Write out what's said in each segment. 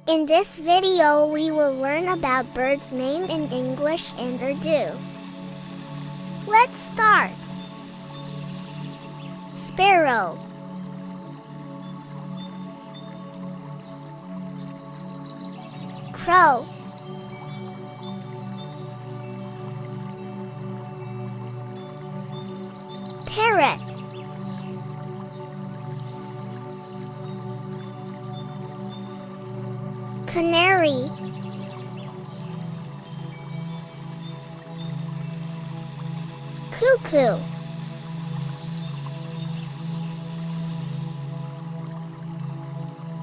In this video we will learn about birds' name in English and Urdu. Let's start. Sparrow. Crow. Parrot. Canary. Cuckoo.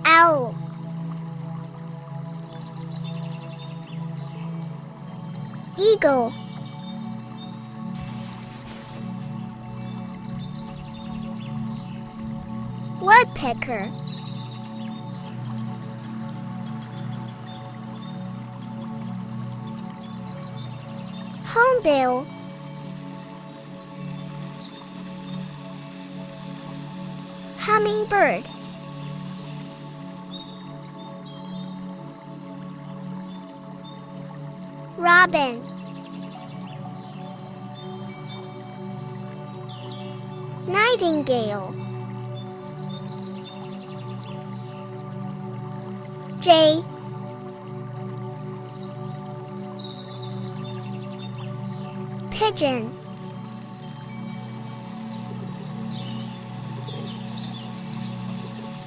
Owl. Eagle. Woodpecker. Hornbill. Hummingbird. Robin. Nightingale. Jay. Pigeon.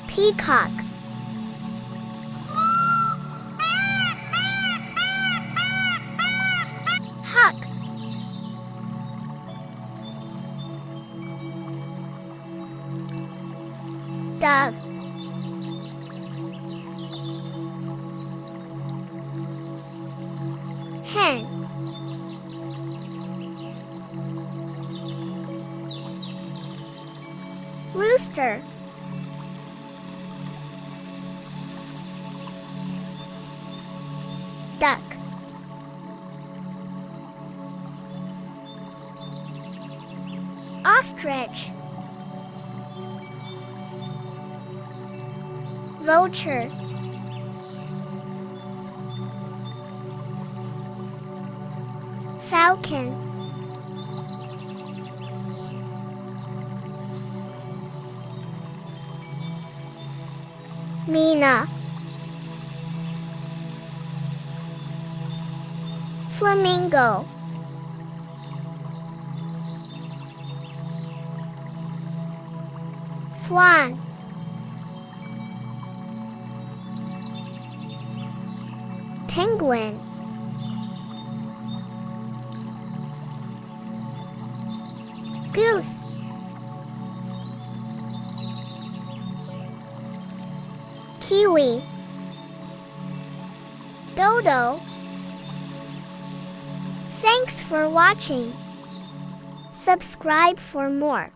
Peacock. Hawk. Dove. Hen. Rooster. Duck. Ostrich. Vulture. Falcon. Mina. Flamingo. Swan. Penguin. Goose. Kiwi. Dodo. Thanks for watching. Subscribe for more.